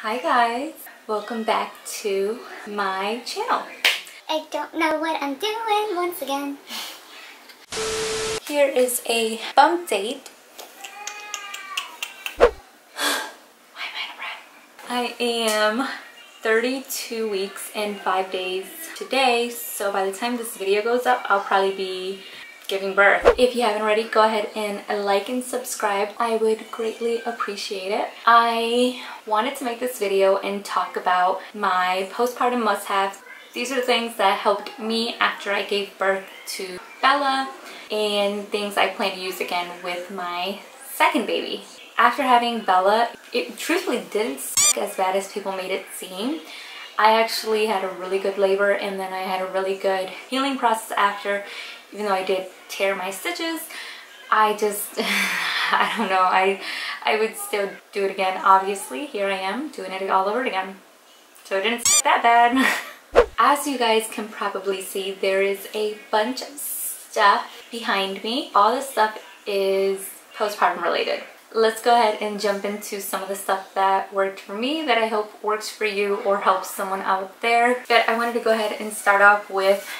Hi guys, welcome back to my channel. I don't know what I'm doing once again. Here is a bump date. Why am I in a breath? I am 32 weeks and 5 days today, so by the time this video goes up, I'll probably be giving birth. If you haven't already, go ahead and like and subscribe. I would greatly appreciate it. I wanted to make this video and talk about my postpartum must-haves. These are the things that helped me after I gave birth to Bella and things I plan to use again with my second baby. After having Bella, it truthfully didn't suck as bad as people made it seem. I actually had a really good labor and then I had a really good healing process after. Even though I did tear my stitches, I don't know, I would still do it again. Obviously, here I am doing it all over again. So it didn't suck that bad. As you guys can probably see, there is a bunch of stuff behind me. All this stuff is postpartum related. Let's go ahead and jump into some of the stuff that worked for me that I hope works for you or helps someone out there. But I wanted to go ahead and start off with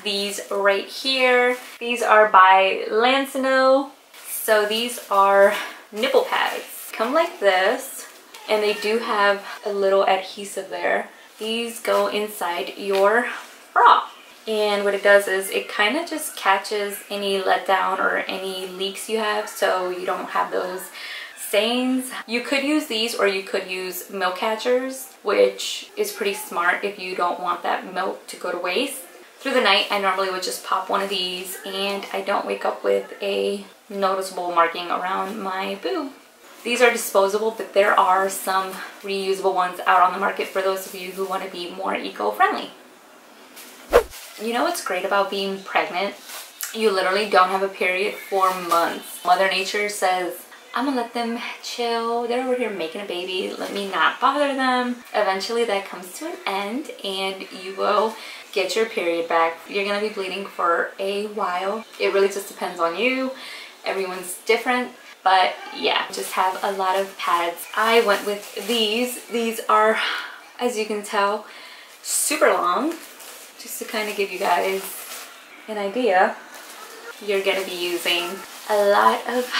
these right here. These are by Lancino. So these are nipple pads. Come like this, and they do have a little adhesive there. These go inside your bra. And what it does is it kind of just catches any letdown or any leaks you have, so you don't have those stains. You could use these or you could use milk catchers, which is pretty smart if you don't want that milk to go to waste. Through the night, I normally would just pop one of these and I don't wake up with a noticeable marking around my boob. These are disposable, but there are some reusable ones out on the market for those of you who want to be more eco-friendly. You know what's great about being pregnant? You literally don't have a period for months. Mother Nature says, I'm gonna let them chill. They're over here making a baby. Let me not bother them. Eventually that comes to an end and you will get your period back. You're gonna be bleeding for a while. It really just depends on you. Everyone's different, but yeah, just have a lot of pads. I went with these. These are, as you can tell, super long. Just to kind of give you guys an idea, you're gonna be using a lot of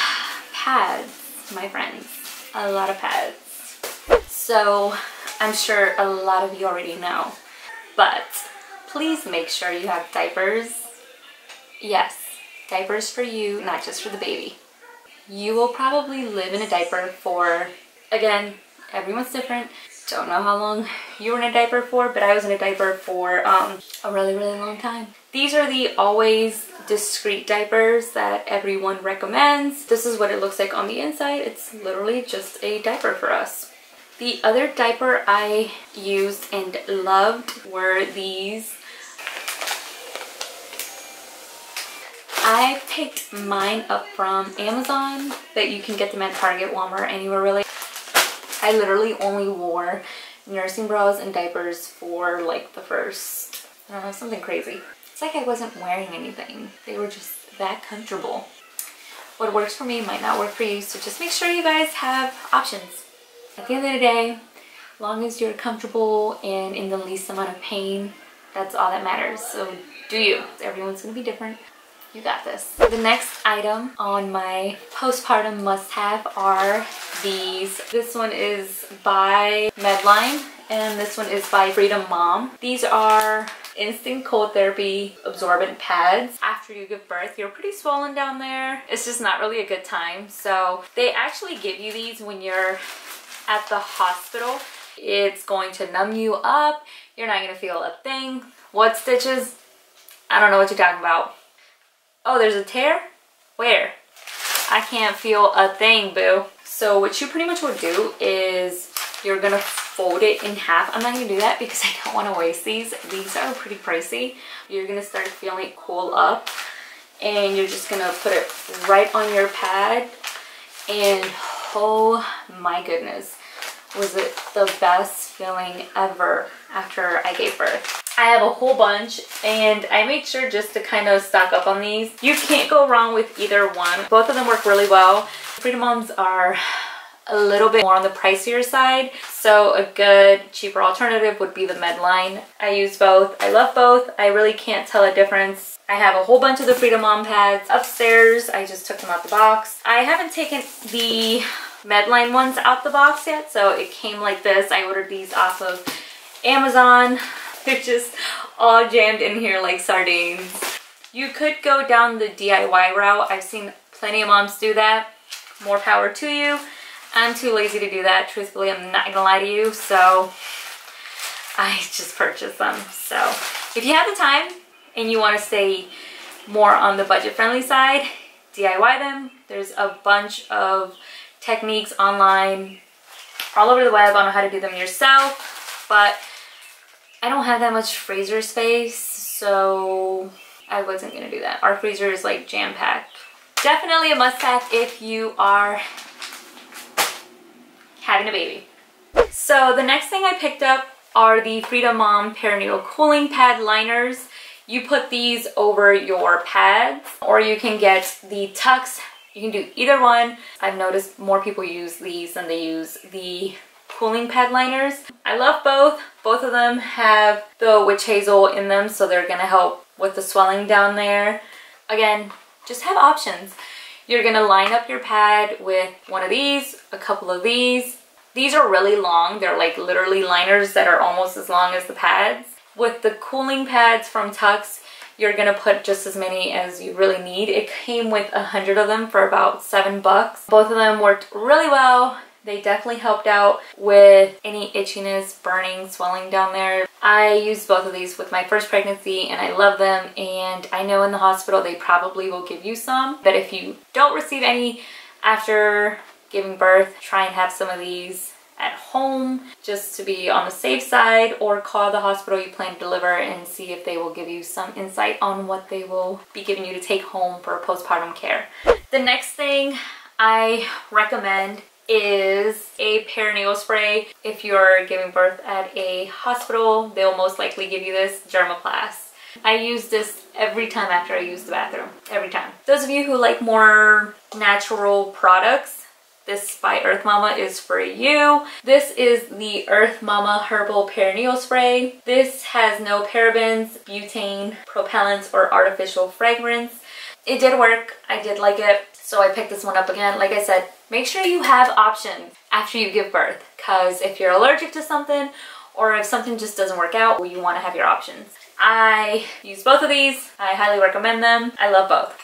pads, my friends. A lot of pads. So I'm sure a lot of you already know, but please make sure you have diapers. Yes, diapers for you, not just for the baby. You will probably live in a diaper for, again, everyone's different. Don't know how long you were in a diaper for, but I was in a diaper for a really long time. These are the Always Discreet diapers that everyone recommends. This is what it looks like on the inside. It's literally just a diaper for us. The other diaper I used and loved were these. I picked mine up from Amazon, but you can get them at Target, Walmart, anywhere really. I literally only wore nursing bras and diapers for like the first, I don't know, something crazy. It's like I wasn't wearing anything. They were just that comfortable. What works for me might not work for you, so just make sure you guys have options. At the end of the day, as long as you're comfortable and in the least amount of pain, that's all that matters. So do you. Everyone's gonna be different. You got this. The next item on my postpartum must-have are these. This one is by Medline and this one is by Frida Mom. These are instant cold therapy absorbent pads. After you give birth, you're pretty swollen down there. It's just not really a good time. So they actually give you these when you're at the hospital. It's going to numb you up. You're not gonna feel a thing. What stitches? I don't know what you're talking about. Oh, there's a tear? Where? I can't feel a thing, boo. So what you pretty much would do is you're gonna fold it in half. I'm not gonna do that because I don't want to waste these. These are pretty pricey. You're gonna start feeling it cool up and you're just gonna put it right on your pad, and oh my goodness, was it the best feeling ever after I gave birth. I have a whole bunch and I made sure just to kind of stock up on these. You can't go wrong with either one. Both of them work really well. Frida Moms are a little bit more on the pricier side. So a good cheaper alternative would be the Medline. I use both. I love both. I really can't tell a difference. I have a whole bunch of the Frida Mom pads upstairs. I just took them out the box. I haven't taken the Medline ones out the box yet, so it came like this. I ordered these off of Amazon. They're just all jammed in here like sardines. You could go down the DIY route. I've seen plenty of moms do that. More power to you. I'm too lazy to do that. Truthfully, I'm not gonna lie to you. So I just purchased them. So if you have the time and you want to stay more on the budget friendly side, DIY them. There's a bunch of techniques online all over the web on how to do them yourself, but I don't have that much freezer space, so I wasn't gonna do that. Our freezer is like jam-packed. Definitely a must-have if you are having a baby. So the next thing I picked up are the Frida Mom Perinatal Cooling Pad Liners. You put these over your pads, or you can get the tucks. You can do either one. I've noticed more people use these than they use the cooling pad liners. I love both. Both of them have the witch hazel in them, so they're gonna help with the swelling down there. Again, just have options. You're gonna line up your pad with one of these, a couple of these. These are really long. They're like literally liners that are almost as long as the pads. With the cooling pads from Tucks, you're gonna put just as many as you really need. It came with 100 of them for about $7. Both of them worked really well. They definitely helped out with any itchiness, burning, swelling down there. I used both of these with my first pregnancy and I love them, and I know in the hospital they probably will give you some, but if you don't receive any after giving birth, try and have some of these at home just to be on the safe side, or call the hospital you plan to deliver and see if they will give you some insight on what they will be giving you to take home for postpartum care. The next thing I recommend is a Perinatal Spray. If you're giving birth at a hospital, they'll most likely give you this Dermaplast. I use this every time after I use the bathroom, every time. Those of you who like more natural products, this by Earth Mama is for you. This is the Earth Mama Herbal Perinatal Spray. This has no parabens, butane, propellants, or artificial fragrance. It did work. I did like it, so I picked this one up again. Like I said, make sure you have options after you give birth, because if you're allergic to something or if something just doesn't work out, you want to have your options. I use both of these. I highly recommend them. I love both.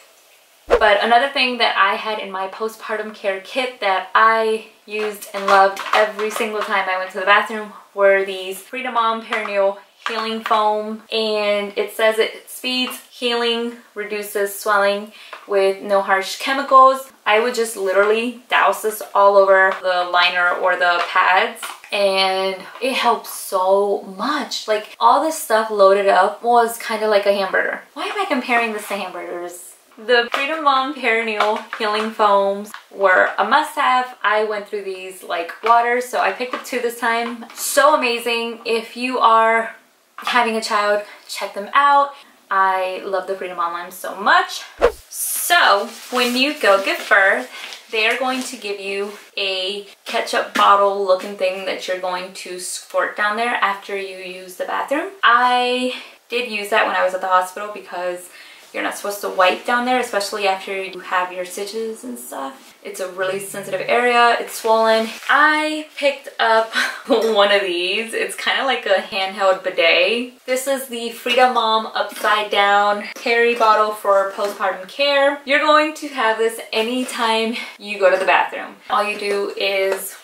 But another thing that I had in my postpartum care kit that I used and loved every single time I went to the bathroom were these Frida Mom Perinatal Healing Foam. And it says it speeds healing, reduces swelling with no harsh chemicals. I would just literally douse this all over the liner or the pads, and it helps so much. Like, all this stuff loaded up was kind of like a hamburger. Why am I comparing this to hamburgers? The Frida Mom Perinatal Healing Foams were a must-have. I went through these like water, so I picked up 2 this time. So amazing. If you are having a child, check them out. I love the Frida Mom lines so much. So when you go give birth, they're going to give you a ketchup bottle looking thing that you're going to squirt down there after you use the bathroom. I did use that when I was at the hospital because you're not supposed to wipe down there, especially after you have your stitches and stuff. It's a really sensitive area. It's swollen. I picked up one of these. It's kind of like a handheld bidet. This is the Frida Mom Upside Down Carry Bottle for postpartum care. You're going to have this anytime you go to the bathroom. All you do is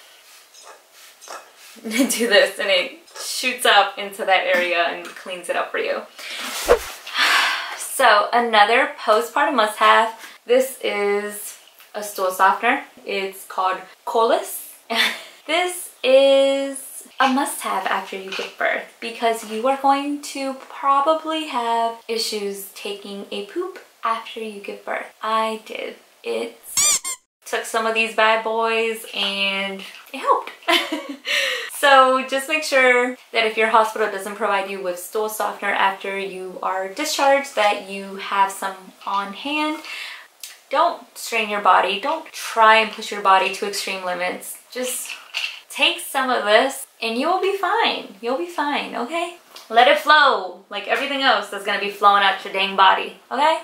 do this and it shoots up into that area and cleans it up for you. So another postpartum must-have, this is a stool softener. It's called Colis. This is a must-have after you give birth because you are going to probably have issues taking a poop after you give birth. I did. It took some of these bad boys and it helped. So just make sure that if your hospital doesn't provide you with stool softener after you are discharged, that you have some on hand. Don't strain your body. Don't try and push your body to extreme limits. Just take some of this and you'll be fine. You'll be fine, okay? Let it flow like everything else that's gonna be flowing out your dang body, okay?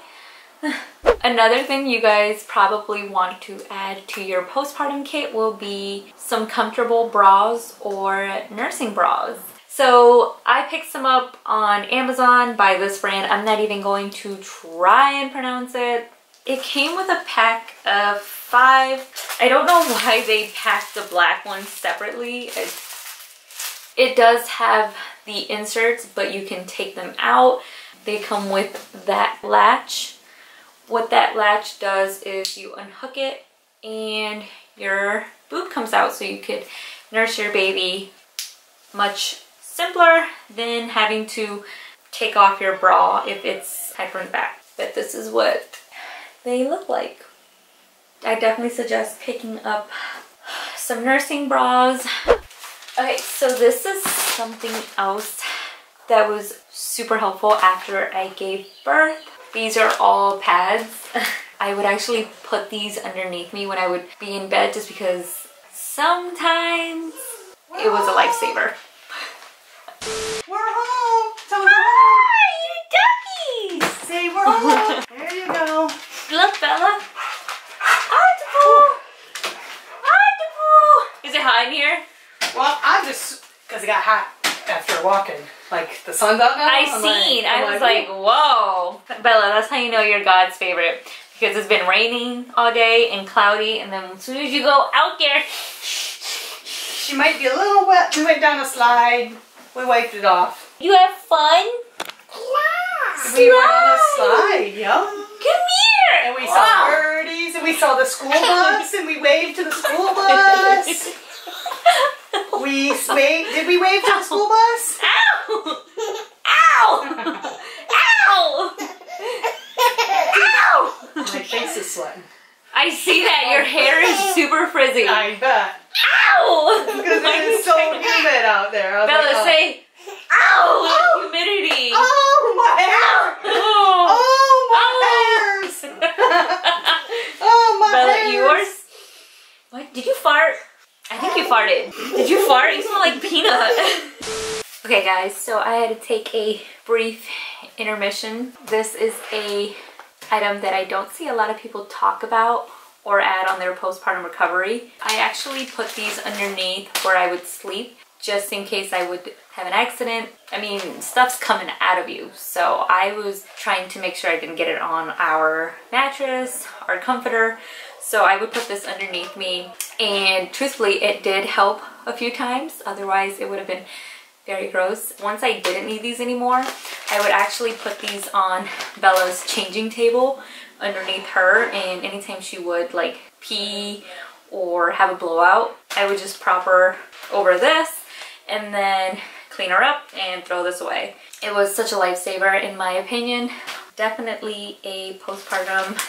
Another thing you guys probably want to add to your postpartum kit will be some comfortable bras or nursing bras. So I picked some up on Amazon by this brand. I'm not even going to try and pronounce it. It came with a pack of 5. I don't know why they packed the black ones separately. It does have the inserts, but you can take them out. They come with that latch. What that latch does is you unhook it and your boob comes out, so you could nurse your baby much simpler than having to take off your bra if it's hyper back. But this is what they look like. I definitely suggest picking up some nursing bras. Okay, so this is something else that was super helpful after I gave birth. These are all pads. I would actually put these underneath me when I would be in bed just because sometimes it was a lifesaver. We're home! Tell them Hi, you duckies! Say we're home! There you go. Look, Bella. Octopus! Octopus! Is it hot in here? Well, I'm just, because it got hot after walking. Like, the sun's out now. I was like, whoa. Bella, that's how you know you're God's favorite. Because it's been raining all day and cloudy, and then as soon as you go out there, she might be a little wet. We went down a slide. We wiped it off. you have fun? We went on a slide, yeah. Come here! And we saw birdies, and we saw the school bus, and we waved to the school bus. Did we wave to the school bus? Ow! Ow! Ow! Ow! My face is sweating. I see that. Your hair is super frizzy. I bet. Ow! Because it is so humid out there. I was Bella, like, oh. say, ow! Humidity. Oh, my hair! Oh, Oh, my hairs! Oh, my Bella, hairs! yours? What? Did you fart? I think you farted. Did you fart? You smell like peanut. Okay, guys, so I had to take a brief intermission. This is a item that I don't see a lot of people talk about or add on their postpartum recovery. I actually put these underneath where I would sleep just in case I would have an accident. I mean, stuff's coming out of you, so I was trying to make sure I didn't get it on our mattress, our comforter, so I would put this underneath me, and truthfully it did help a few times. Otherwise it would have been very gross. Once I didn't need these anymore, I would actually put these on Bella's changing table underneath her, and anytime she would like pee or have a blowout, I would just prop her over this and then clean her up and throw this away. It was such a lifesaver in my opinion. Definitely a postpartum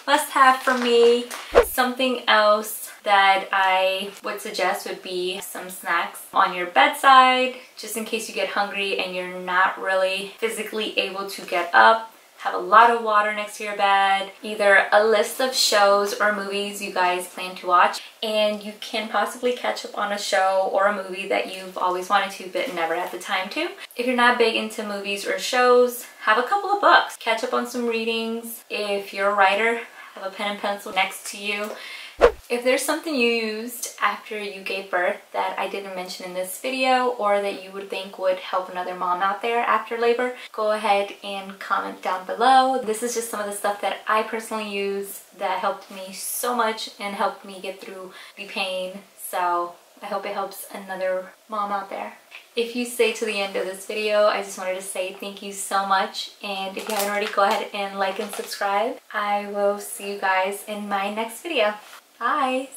must-have for me. Something else that I would suggest would be some snacks on your bedside, just in case you get hungry and you're not really physically able to get up. Have a lot of water next to your bed, either a list of shows or movies you guys plan to watch, and you can possibly catch up on a show or a movie that you've always wanted to but never had the time to. If you're not big into movies or shows, have a couple of books. Catch up on some readings. If you're a writer, have a pen and pencil next to you. If there's something you used after you gave birth that I didn't mention in this video, or that you would think would help another mom out there after labor, go ahead and comment down below. This is just some of the stuff that I personally use that helped me so much and helped me get through the pain. So I hope it helps another mom out there. If you stay to the end of this video, I just wanted to say thank you so much. And if you haven't already, go ahead and like and subscribe. I will see you guys in my next video. Bye!